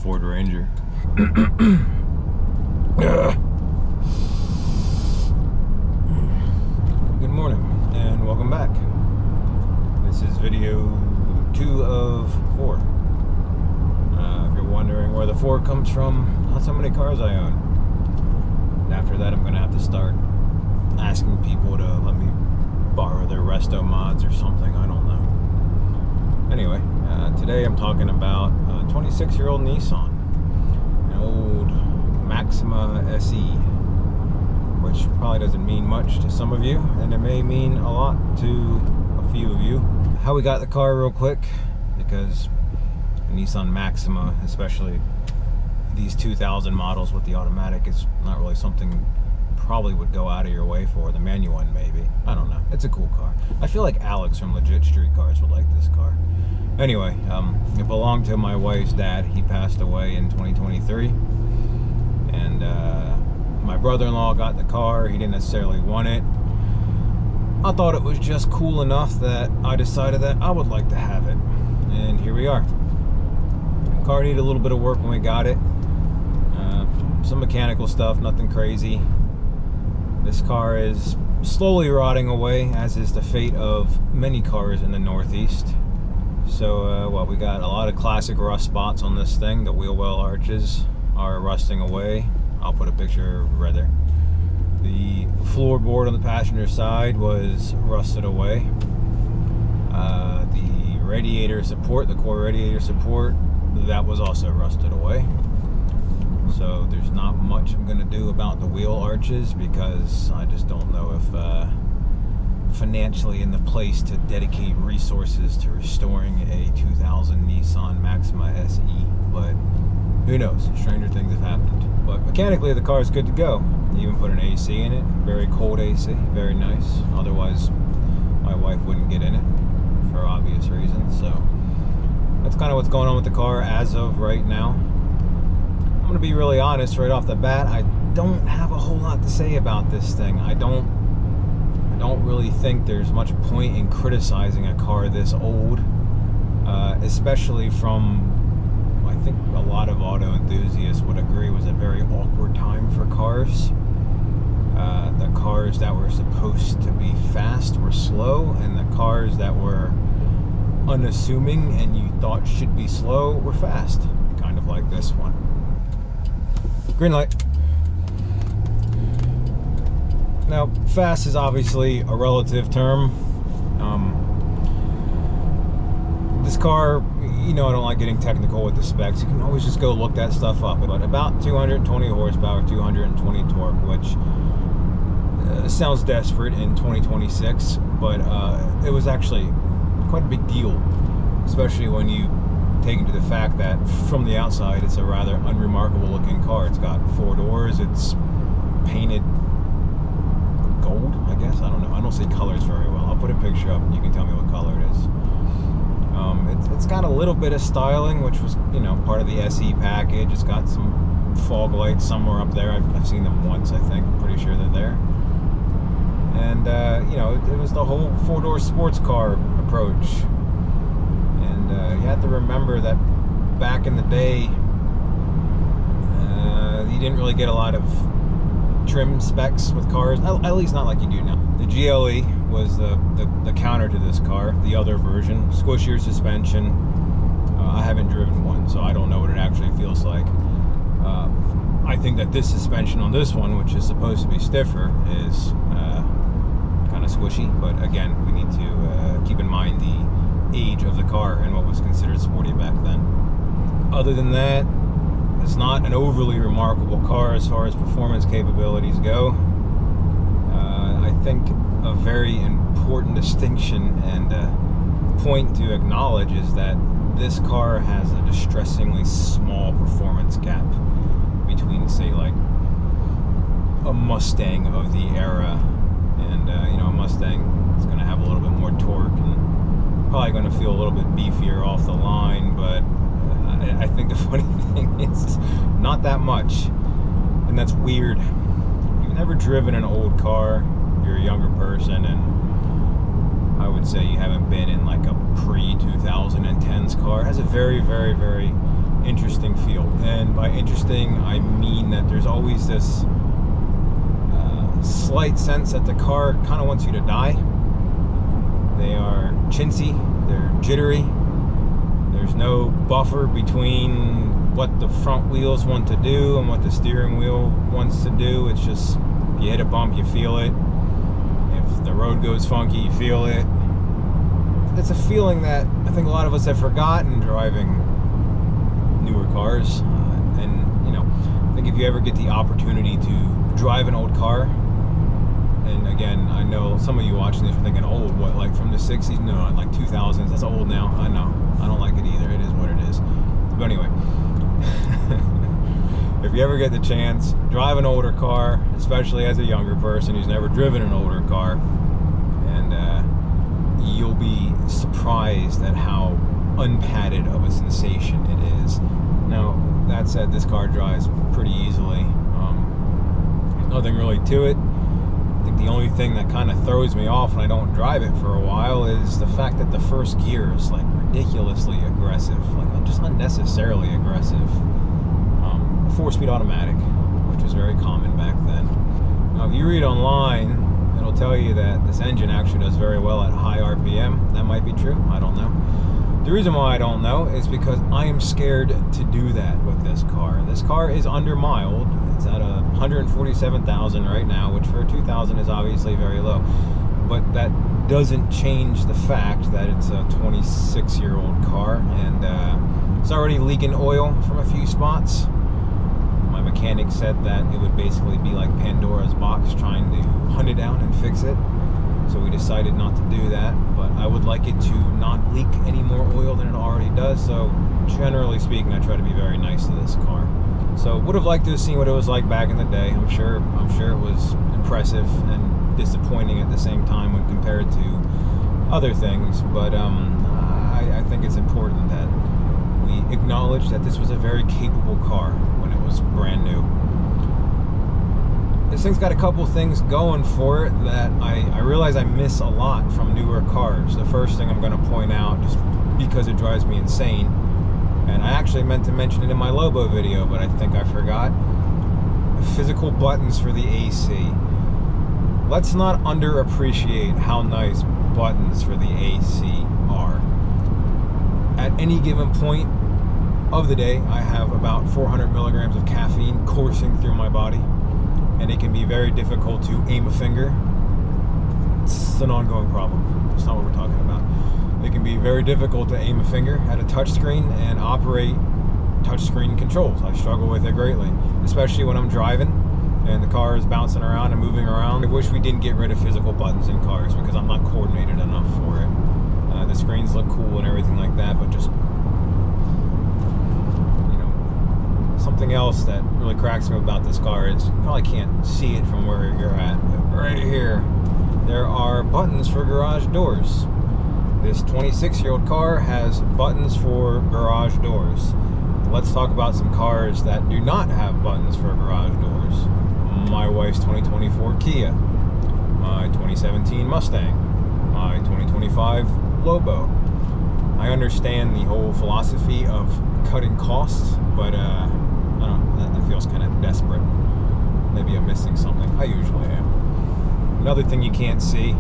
Ford Ranger. Good morning and welcome back. This is video 2 of 4. If you're wondering where the 4 comes from, that's how many cars I own. And after that I'm going to have to start asking people to let me borrow their resto mods or something, I don't know. Anyway, today I'm talking about a 26-year-old Nissan, an old Maxima SE, which probably doesn't mean much to some of you, and it may mean a lot to a few of you. How we got the car real quick, because a Nissan Maxima, especially these 2000 models with the automatic, is not really something probably would go out of your way for. The manual one maybe, I don't know. It's a cool car. I feel like Alex from Legit Street Cars would like this car. Anyway, it belonged to my wife's dad. He passed away in 2023, and my brother-in-law got the car. He didn't necessarily want it. I thought it was just cool enough that I decided that I would like to have it, and here we are. The car needed a little bit of work when we got it. Some mechanical stuff, nothing crazy. This car is slowly rotting away, as is the fate of many cars in the Northeast. So, well, we got a lot of classic rust spots on this thing. The wheel well arches are rusting away. I'll put a picture right there. The floorboard on the passenger side was rusted away. The radiator support, the core radiator support, that was also rusted away. So there's not much I'm going to do about the wheel arches, because I just don't know if financially in the place to dedicate resources to restoring a 2000 Nissan Maxima SE, but who knows, stranger things have happened. But mechanically the car is good to go. Even put an AC in it, very cold AC, very nice. Otherwise my wife wouldn't get in it for obvious reasons. So that's kind of what's going on with the car as of right now. I'm gonna be really honest right off the bat, I don't have a whole lot to say about this thing. I don't really think there's much point in criticizing a car this old, especially from, I think a lot of auto enthusiasts would agree, was a very awkward time for cars. The cars that were supposed to be fast were slow, and the cars that were unassuming and you thought should be slow were fast, kind of like this one. Green light. Now, fast is obviously a relative term. This car, you know, I don't like getting technical with the specs. You can always just go look that stuff up. But about 220 horsepower, 220 torque, which sounds desperate in 2026, but it was actually quite a big deal, especially when you take into the fact that from the outside it's a rather unremarkable looking car. It's got 4 doors, it's painted gold, I guess. I don't know. I don't see colors very well. I'll put a picture up and you can tell me what color it is. It's got a little bit of styling, which was, you know, part of the SE package. It's got some fog lights somewhere up there. I've seen them once, I think. I'm pretty sure they're there. And, you know, it was the whole 4-door sports car approach. And you have to remember that back in the day, you didn't really get a lot of trim specs with cars, at least not like you do now. The GLE was the counter to this car, the other version, squishier suspension. I haven't driven one, so I don't know what it actually feels like. I think that this suspension on this one, which is supposed to be stiffer, is kind of squishy, but again, we need to keep in mind the age of the car and what was considered sporty back then. Other than that, it's not an overly remarkable car as far as performance capabilities go. I think a very important distinction and point to acknowledge is that this car has a distressingly small performance gap between, say, like a Mustang of the era, and you know, a Mustang is going to have a little bit more torque and probably going to feel a little bit beefier off the line, but I think the funny thing is not that much, and that's weird. If you've never driven an old car, you're a younger person, and I would say you haven't been in like a pre-2010s car, it has a very, very, very interesting feel. By interesting, I mean that there's always this slight sense that the car kind of wants you to die. They are chintzy, they're jittery. There's no buffer between what the front wheels want to do and what the steering wheel wants to do. It's just, if you hit a bump, you feel it. If the road goes funky, you feel it. It's a feeling that I think a lot of us have forgotten driving newer cars. And, you know, I think if you ever get the opportunity to drive an old car, and again, I know some of you watching this are thinking, old, what, like from the 60s? No, like 2000s, that's old now. I know, I don't like it either. It is what it is. But anyway, if you ever get the chance, drive an older car, especially as a younger person who's never driven an older car, and you'll be surprised at how unpadded of a sensation it is. Now, that said, this car drives pretty easily. There's nothing really to it. I think the only thing that kind of throws me off when I don't drive it for a while is the fact that the first gear is like ridiculously aggressive, like just unnecessarily aggressive. A 4-speed automatic, which was very common back then. Now, if you read online, it'll tell you that this engine actually does very well at high RPM. That might be true, I don't know. The reason why I don't know is because I am scared to do that with this car. This car is under-miled. It's at 147,000 right now, which for a 2000 is obviously very low. But that doesn't change the fact that it's a 26-year-old car, and it's already leaking oil from a few spots. My mechanic said that it would basically be like Pandora's box trying to hunt it down and fix it. So we decided not to do that, but I would like it to not leak any more oil than it already does. So generally speaking, I try to be very nice to this car. So would have liked to have seen what it was like back in the day. I'm sure it was impressive and disappointing at the same time when compared to other things. But I think it's important that we acknowledge that this was a very capable car when it was brand new. This thing's got a couple things going for it that I realize I miss a lot from newer cars. The first thing I'm going to point out, just because it drives me insane, and I actually meant to mention it in my Lobo video, but I think I forgot, physical buttons for the AC. Let's not underappreciate how nice buttons for the AC are. At any given point of the day, I have about 400 milligrams of caffeine coursing through my body, and it can be very difficult to aim a finger. It's an ongoing problem. That's not what we're talking about. It can be very difficult to aim a finger at a touchscreen and operate touchscreen controls. I struggle with it greatly, especially when I'm driving and the car is bouncing around and moving around. I wish we didn't get rid of physical buttons in cars because I'm not coordinated enough for it. The screens look cool and everything like that, but just, something else that really cracks me about this car is, you probably can't see it from where you're at, but right here, there are buttons for garage doors. This 26-year-old car has buttons for garage doors. Let's talk about some cars that do not have buttons for garage doors. My wife's 2024 Kia, my 2017 Mustang, my 2025 Lobo. I understand the whole philosophy of cutting costs, but I don't know, that feels kind of desperate. Maybe I'm missing something. I usually am. Another thing you can't see,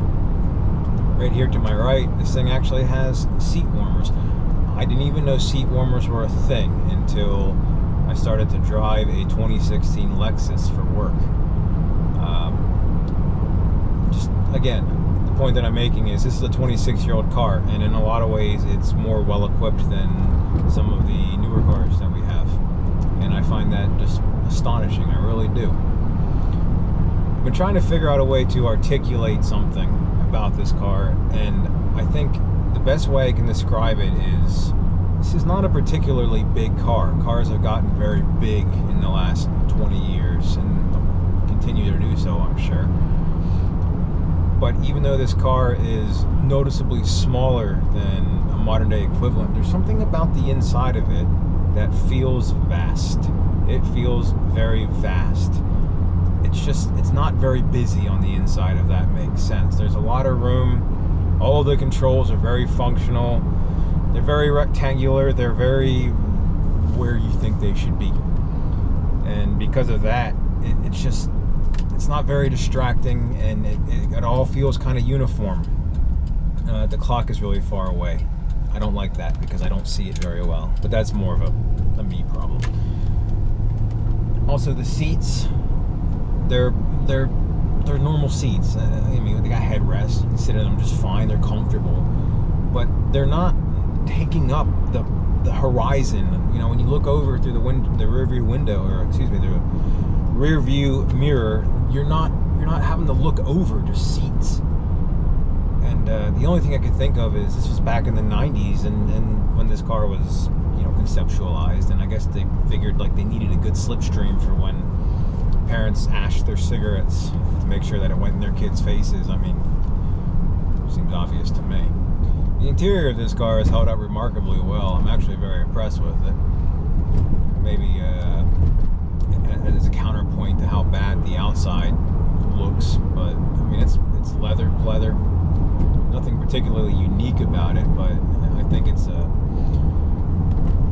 right here to my right, this thing actually has seat warmers. I didn't even know seat warmers were a thing until I started to drive a 2016 Lexus for work. Just again, the point that I'm making is this is a 26-year-old car, and in a lot of ways it's more well-equipped than some of the newer cars that we have. And I find that just astonishing, I really do. I've been trying to figure out a way to articulate something about this car, and I think the best way I can describe it is, this is not a particularly big car. Cars have gotten very big in the last 20 years, and continue to do so, I'm sure. But even though this car is noticeably smaller than a modern day equivalent, there's something about the inside of it that feels vast. It feels very vast. It's not very busy on the inside, if that makes sense. There's a lot of room. All of the controls are very functional. They're very rectangular. They're very where you think they should be. And because of that, it's not very distracting, and it all feels kind of uniform. The clock is really far away. I don't like that because I don't see it very well, but that's more of a me problem. Also, the seats, they're normal seats. I mean, they got headrests. You can sit in them just fine. They're comfortable, but they're not taking up the horizon. You know, when you look over through the rear view window, or excuse me, the rear view mirror, you're not having to look over, just seats. And the only thing I could think of is this was back in the 90s, and when this car was, you know, conceptualized, and I guess they figured like they needed a good slipstream for when parents ashed their cigarettes to make sure that it went in their kids' faces. I mean, seems obvious to me. The interior of this car has held up remarkably well. I'm actually very impressed with it. Maybe as a counterpoint to how bad the outside looks, but I mean, it's leather. Nothing particularly unique about it, but I think it's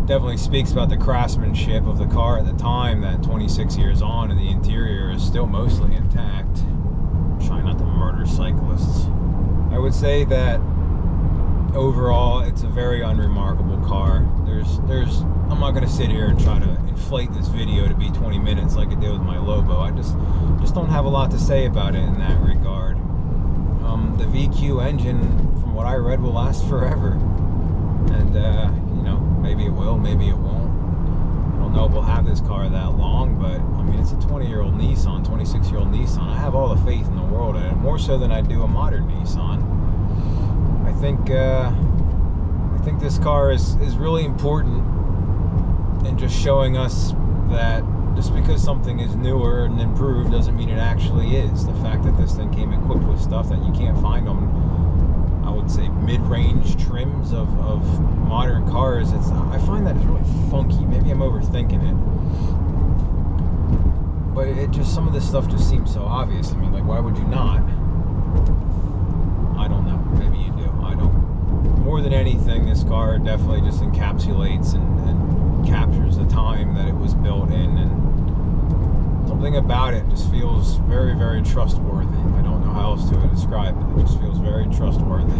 definitely speaks about the craftsmanship of the car at the time, that 26 years on, and the interior is still mostly intact. Try not to murder cyclists. I would say that overall, it's a very unremarkable car. I'm not going to sit here and try to inflate this video to be 20 minutes like I did with my Lobo. I just don't have a lot to say about it in that regard. The VQ engine, from what I read, will last forever. And, you know, maybe it will, maybe it won't. I don't know if we'll have this car that long, but, I mean, it's a 20-year-old Nissan, 26-year-old Nissan. I have all the faith in the world in it, more so than I do a modern Nissan. I think this car is really important in just showing us that just because something is newer and improved doesn't mean it actually is. The fact that this thing came equipped with stuff that you can't find on, I would say, mid-range trims of modern cars, I find that it's really funky. Maybe I'm overthinking it, but some of this stuff just seems so obvious to me. Like, why would you not? I don't know. Maybe you do. I don't. More than anything, this car definitely just encapsulates and captures the time that it was built in, and something about it just feels very, very trustworthy. I don't know how else to describe it. It just feels very trustworthy.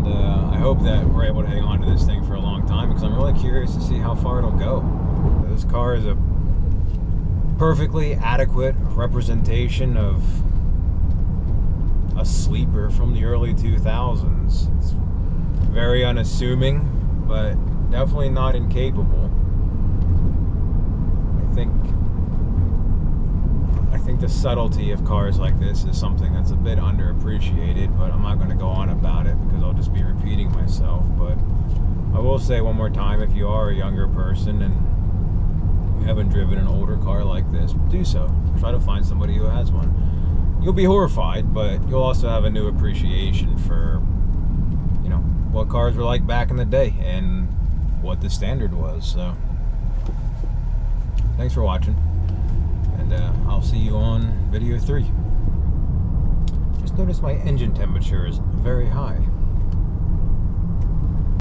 And I hope that we're able to hang on to this thing for a long time, because I'm really curious to see how far it'll go. This car is a perfectly adequate representation of a sleeper from the early 2000s. It's very unassuming, but definitely not incapable. I think the subtlety of cars like this is something that's a bit underappreciated, but I'm not going to go on about it because I'll just be repeating myself. But I will say one more time, if you are a younger person and you haven't driven an older car like this, do so. Try to find somebody who has one. You'll be horrified, but you'll also have a new appreciation for, you know, what cars were like back in the day and what the standard was. So thanks for watching, and I'll see you on video 3. Just notice my engine temperature is very high.